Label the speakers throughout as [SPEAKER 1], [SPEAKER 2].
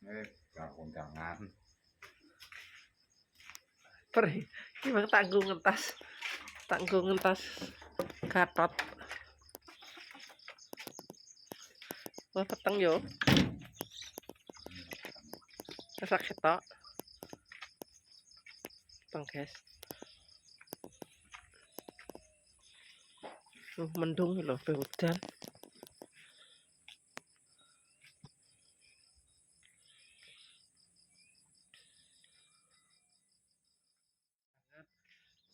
[SPEAKER 1] Jangan.
[SPEAKER 2] Perih, gimana tanggung ngentas Gatot. Wah peteng yo. Sakit tok. Peteng guys. Mendung loh, hujan.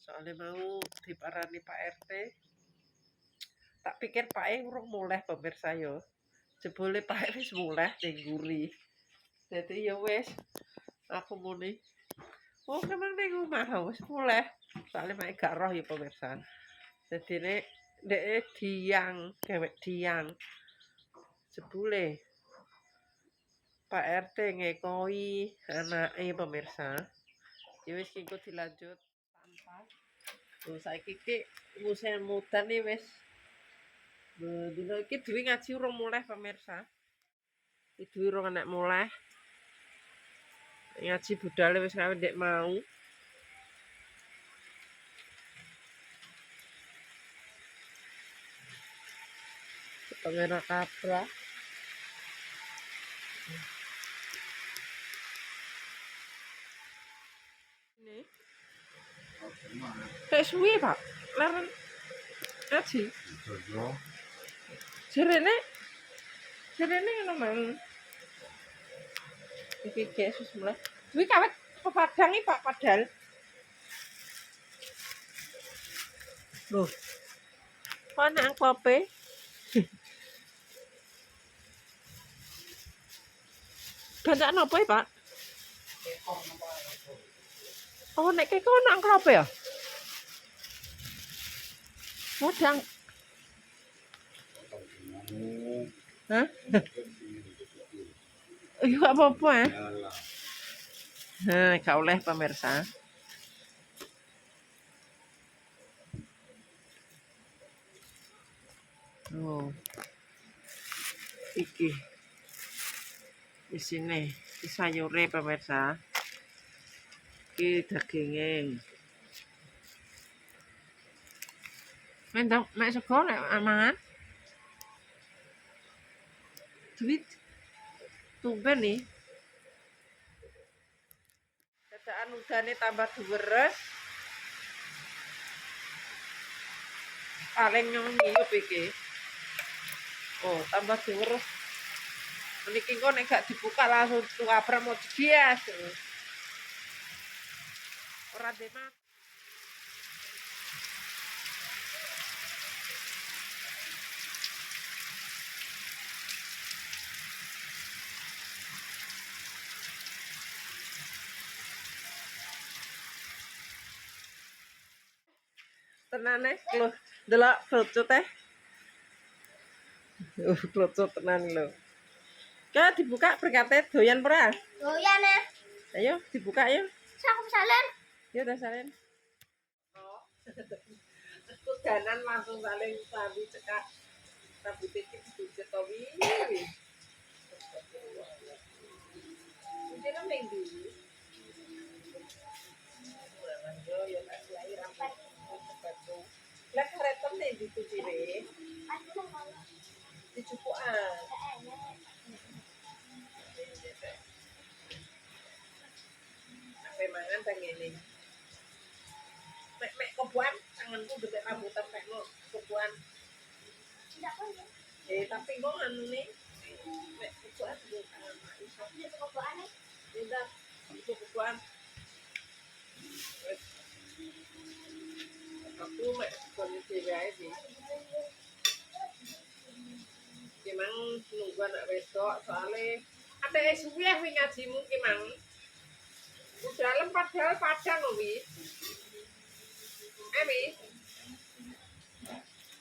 [SPEAKER 2] Soalnya mau diparani Pak RT. Tak pikir Pak E urung mulai pemirsa yo. Jebule Pak E wis mulai ning nguri. Jadi ya wis aku muni. Oh, memang ning omah wis mulai. Soalnya mek gak roh ya pemirsa. Jadi nek diang, kewek diang. Jebule Pak RT ngekoi anake pemirsa. Ya wis kiko dilanjut tanpa. Tuh saiki ki musim mudan nih wis. Dino iki Dwi ngaji urung mulai pemirsa. Dwi urung enek mulai. Ngaji budale wis kawe ndek mau. Pengen kabra. Ini. Kayak suwi, Pak. Leren ngaji. Jerene ngono mang. Iki Yesus mulai. Dwi kawet pepadang iki Pak padahal. Loh. Kok ana angkope? Gandak napa ya, Pak? Oh, nek kek ana angkope ya? Modang. Hah? Iya gak apa-apa ya. Nah, gak oleh pemirsa. Oh. Iki. Di sini, di sayure pemirsa. Iki dagingnya. Mek sego nek mangan. Duit tumben nih. Dadakan udane tambah deres. Paling nyiyup iki. Oh, tambah deres. Niki kok nek gak dibuka langsung tuwabrak mau jebias. Ora demat. Tenane lho, delok kloco teh. Kloco tenan lho. Ka dibuka berkate doyan ora?
[SPEAKER 3] Doyan ya.
[SPEAKER 2] Ayo dibuka yuk.
[SPEAKER 3] Aku salin.
[SPEAKER 2] Yuk udah salin. Oh. Kudanan langsung saling sambil cekak. Rambut iki dibujet to wi. Iki kan ning ndi? Yo tak lagi rampat. Lah karetem ning ndi kucire? Dicukukan. Apa mangan tang ngene. Mek kebuan tanganku gede rambutan pekno kebuan. Tapi kok anu nih mek kebuan di tangan iso. Ya kebuan nih. Udah, itu kebuan. Aku mek kondisi wae sih. Memang nunggu anak wedok soalnya ada suwi ya ngajimu ki mang. Dalam padahal padang wi. Wi.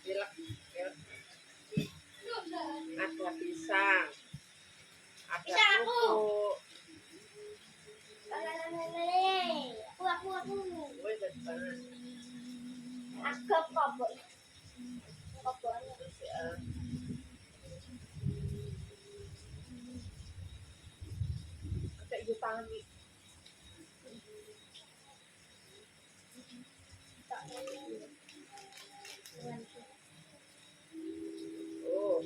[SPEAKER 2] Bilek. Ada pisang. Ada kerupuk.
[SPEAKER 3] Aku.
[SPEAKER 2] Woi, betul.
[SPEAKER 3] Agak kobok. tangan di tak
[SPEAKER 2] Oh,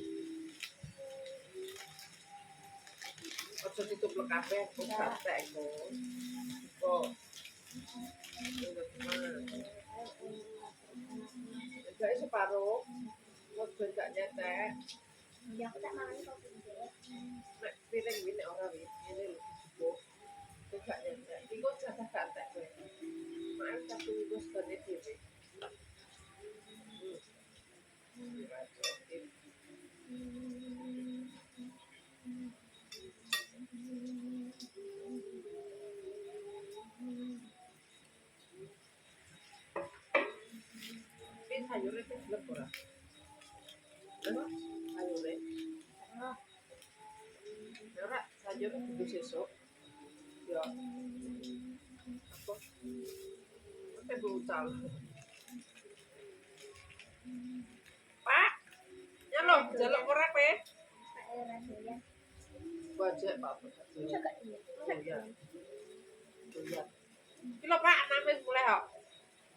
[SPEAKER 2] ojo dituplek kabeh, kok santai kok. Kok enggak separuh. Ojo gak nyetek.
[SPEAKER 3] ya aku tak makan kok pinggir
[SPEAKER 2] Nek piring ini ora wis ini lho cukup. Kok gak nyetek. Iku jatah santai kowe. Maaf satu wis gede dhewe. Ini sayurnya itu gelap ora? Apa? Sayurnya. Ora, sayurnya kudu sesuk. Ya. Apa? Pakai brutal. Pak, nyalo, jaluk ora kowe?
[SPEAKER 3] kayak rasanya
[SPEAKER 2] Bajak Pak.
[SPEAKER 3] bisa gak dia
[SPEAKER 2] Iya. Iya. Iki lho Pak, name mulai kok.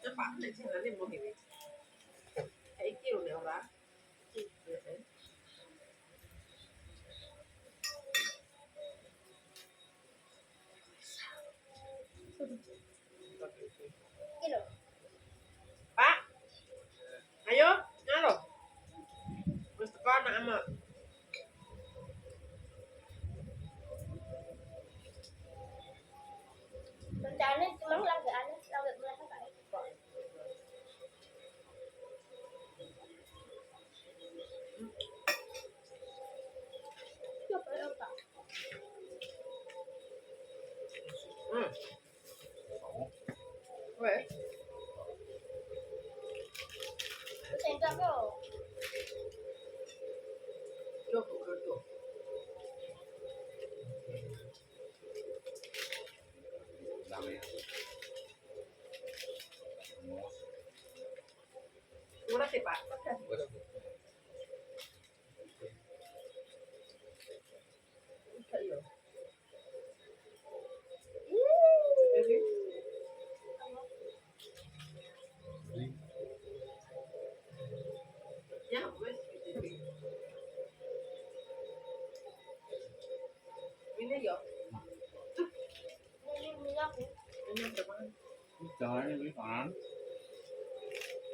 [SPEAKER 2] Ya Pak, nek jangane mau iki. Kayak iki lho nek ora. Heeh.
[SPEAKER 3] ini loh
[SPEAKER 2] Pak, ayo, nyalo. Wis teko anak ama.
[SPEAKER 3] rencananya cuma lagi aneh lagi merasa kayak gitu coba ya Pak
[SPEAKER 2] Hmm. Wes,
[SPEAKER 3] sendok kok
[SPEAKER 2] yo begitu. Murah sih Pak. Bisa yo. Jadi, ya wes. Ini yo.
[SPEAKER 3] ini minyak ya
[SPEAKER 2] Ini berapa?
[SPEAKER 1] Jangan ini kan.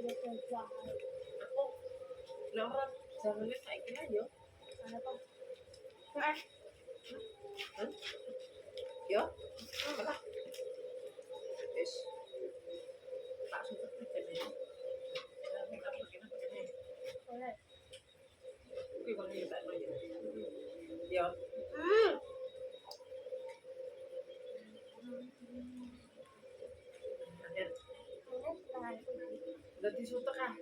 [SPEAKER 3] dia kejual
[SPEAKER 2] Aku lah ora jangane saiki ayo.
[SPEAKER 3] apa
[SPEAKER 2] Pak. Yo. Apa? Wes. Tak suka begini.
[SPEAKER 3] boleh
[SPEAKER 2] Kuwi kok nyutak aja. Yo.
[SPEAKER 3] ini setengah
[SPEAKER 2] Dadi sutek ah.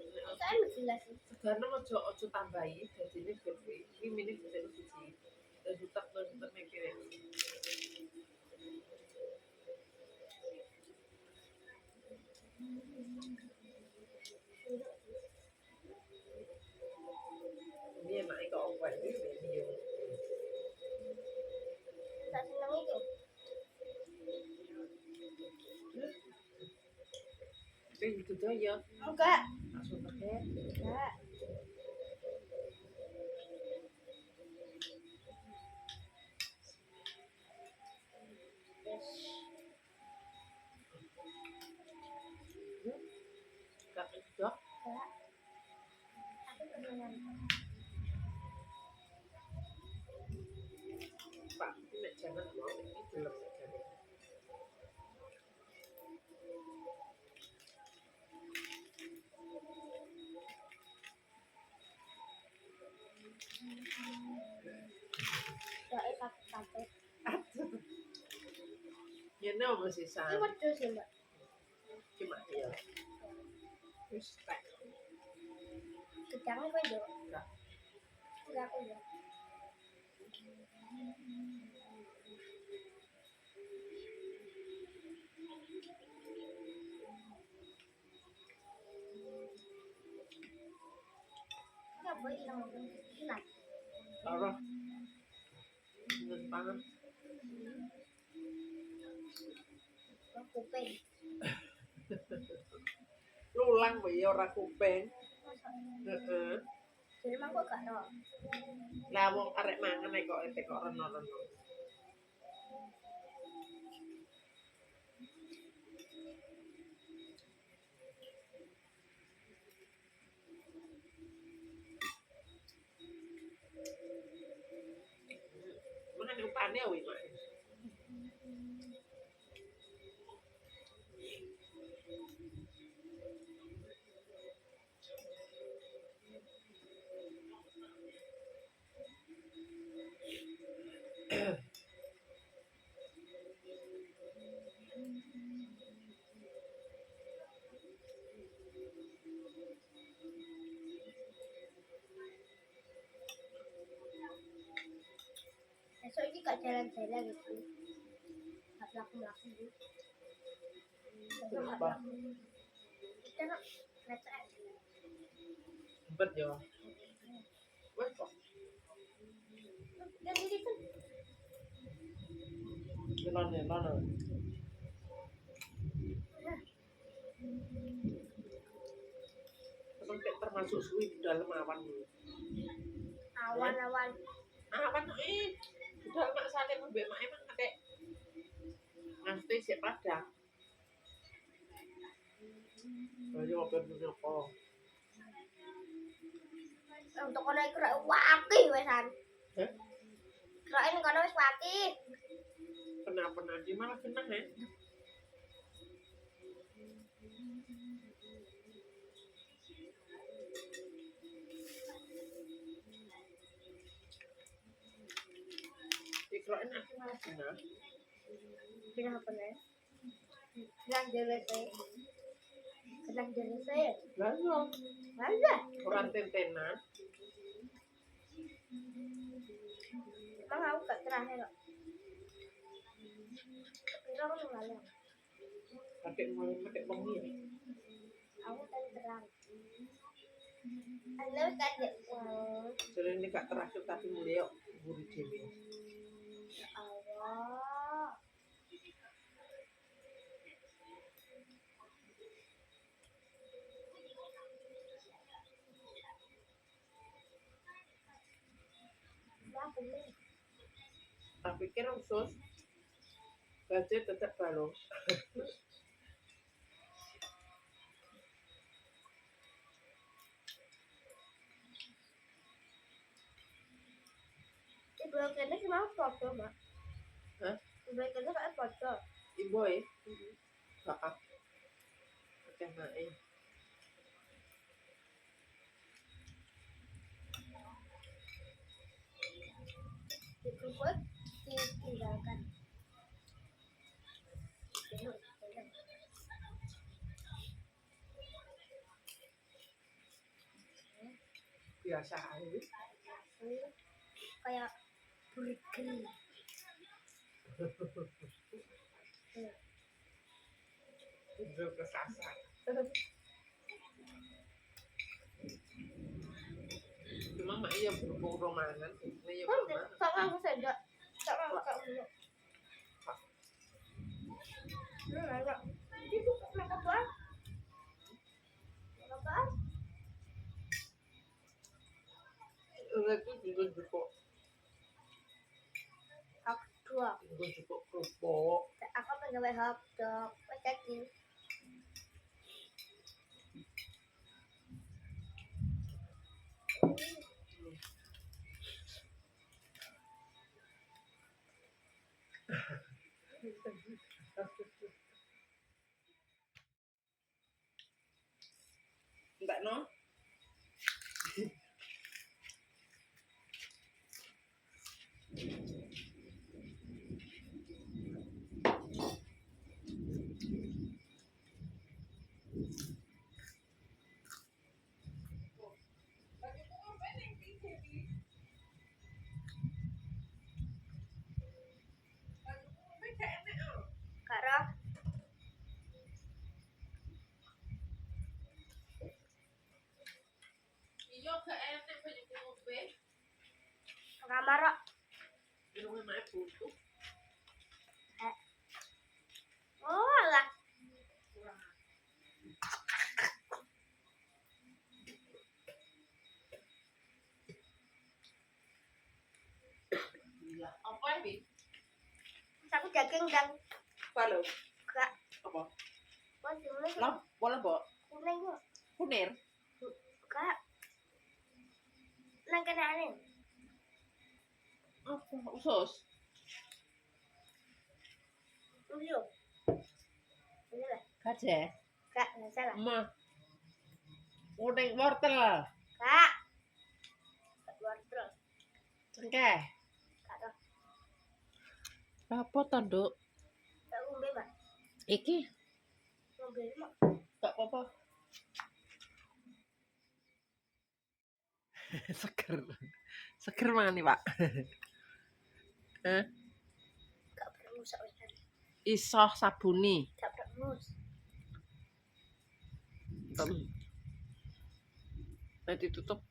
[SPEAKER 3] saya jelas sih
[SPEAKER 2] Segane ojo tambahi dadine gede. Iki mini gede siji. Dan sutek mikir. Ini enak kok apa iki yo.
[SPEAKER 3] tak senang itu
[SPEAKER 2] Tapi itu tuh ya.
[SPEAKER 3] enggak
[SPEAKER 2] Langsung pakai.
[SPEAKER 3] enggak
[SPEAKER 2] Gak kedok.
[SPEAKER 3] enggak aku kemenangan
[SPEAKER 2] Pak, ini jangan mau ini belum jadi.
[SPEAKER 3] enggak ikat
[SPEAKER 2] Ini apa sih
[SPEAKER 3] ini
[SPEAKER 2] san?
[SPEAKER 3] wedus ya mbak
[SPEAKER 2] Gimana ya? Terus tak.
[SPEAKER 3] gedangnya apa ya
[SPEAKER 2] Enggak.
[SPEAKER 3] enggak aku ya enggak boleh hilang hilang
[SPEAKER 2] Taruh. Dengan pangan.
[SPEAKER 3] kuping.
[SPEAKER 2] Lulang wae ora kuping.
[SPEAKER 3] Masa?
[SPEAKER 2] Heeh.
[SPEAKER 3] Jadi emang kok gak tau.
[SPEAKER 2] Lah wong arek mangan nek kok reno-reno. Mana upane wih mak.
[SPEAKER 3] Besok ini gak jalan-jalan gitu. Gak melaku-melaku gitu. Besok gak
[SPEAKER 2] Kenapa?
[SPEAKER 3] melaku. Kita nak kereta aja.
[SPEAKER 2] Sempet yo. Wes kok.
[SPEAKER 3] Dan ini kan
[SPEAKER 2] Nelon. Emang kayak termasuk suwi di dalam awan dulu.
[SPEAKER 3] awan-awan.
[SPEAKER 2] Awan di dalam mak saling mbek mak emang kayak mesti sik padang. Ayo open kok.
[SPEAKER 3] Untuk kono iku rek wakih wesan.
[SPEAKER 2] Heh?
[SPEAKER 3] Rek ini kono wis wakih.
[SPEAKER 2] Kenapa nanti malah seneng ya? Ikroin aku malah seneng.
[SPEAKER 3] Pindah apa nih? Pindah jelese. Pindah jelese.
[SPEAKER 2] Lalu
[SPEAKER 3] Ada.
[SPEAKER 2] orang tentenan.
[SPEAKER 3] Emang aku gak terakhir kok. Kira aku lalu.
[SPEAKER 2] Pakai pengi ya.
[SPEAKER 3] Aku tadi terang. Anda kan ya.
[SPEAKER 2] Jadi ini gak terasuk tapi mulia buru dewi.
[SPEAKER 3] Ya Allah. Ya bener.
[SPEAKER 2] Tak pikir usus budget tetap balong.
[SPEAKER 3] Ibu kene cuma foto, Mak.
[SPEAKER 2] Hah?
[SPEAKER 3] Ibu kene kayak foto.
[SPEAKER 2] Ibu ya? Kakak. Oke, naik.
[SPEAKER 3] Dikeruput, ditinggalkan.
[SPEAKER 2] Biasa aja.
[SPEAKER 3] Kayak burger.
[SPEAKER 2] Udah kesasar. Cuma mak iya berhubung romanan. Iya
[SPEAKER 3] Kan
[SPEAKER 2] romanan.
[SPEAKER 3] tak mau saja. Tak mau dulu. Enggak. Itu make up apa? Apa?
[SPEAKER 2] Lagi juga cukup.
[SPEAKER 3] Hot dog.
[SPEAKER 2] Juga cukup kerupuk.
[SPEAKER 3] Aku pengen hot dog. Pecati.
[SPEAKER 2] Enggak no?
[SPEAKER 3] Kak Roh. Aku daging dan
[SPEAKER 2] Halo.
[SPEAKER 3] gak.
[SPEAKER 2] Apa?
[SPEAKER 3] Wah, gimana sih?
[SPEAKER 2] Lah, boleh, Mbok.
[SPEAKER 3] Kuning kok.
[SPEAKER 2] Kunir.
[SPEAKER 3] Gak. Nang kena aneh.
[SPEAKER 2] Apa? Usus.
[SPEAKER 3] Iya. Ini lah.
[SPEAKER 2] Gajah.
[SPEAKER 3] Gak, nggak salah.
[SPEAKER 2] Mah. Kuning wortel.
[SPEAKER 3] Gak. Gak wortel.
[SPEAKER 2] Cengkeh.
[SPEAKER 3] Gak tau.
[SPEAKER 2] Apa to, Nduk?
[SPEAKER 3] Gak ngombe, Mak.
[SPEAKER 2] Iki
[SPEAKER 3] Ngombe, Mak.
[SPEAKER 2] gak apa-apa. Seger. Seger mangan nih, Pak. Hah?
[SPEAKER 3] Gak berengus sak wedan.
[SPEAKER 2] Iso sabuni.
[SPEAKER 3] Gak berengus.
[SPEAKER 2] Nah, ditutup.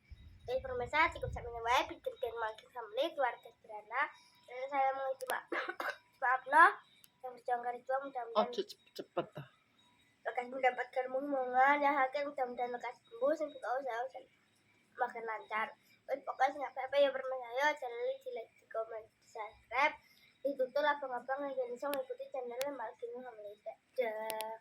[SPEAKER 3] Jadi pemirsa cukup sampai wae bikin dan makin family keluarga sederhana. Dan saya mengucap maaf loh yang berjuang dari tua mudah-mudahan
[SPEAKER 2] Ojo cepet-cepet ta.
[SPEAKER 3] lekas mendapatkan momongan yang hakim mudah-mudahan lekas sembuh dan buka usaha makin lancar. Pokoknya nggak apa-apa ya bermain ayo channel ini di like, di komen, di subscribe, ditutup abang-abang yang jadi ngikuti channelnya Malkinu Family. Dadah.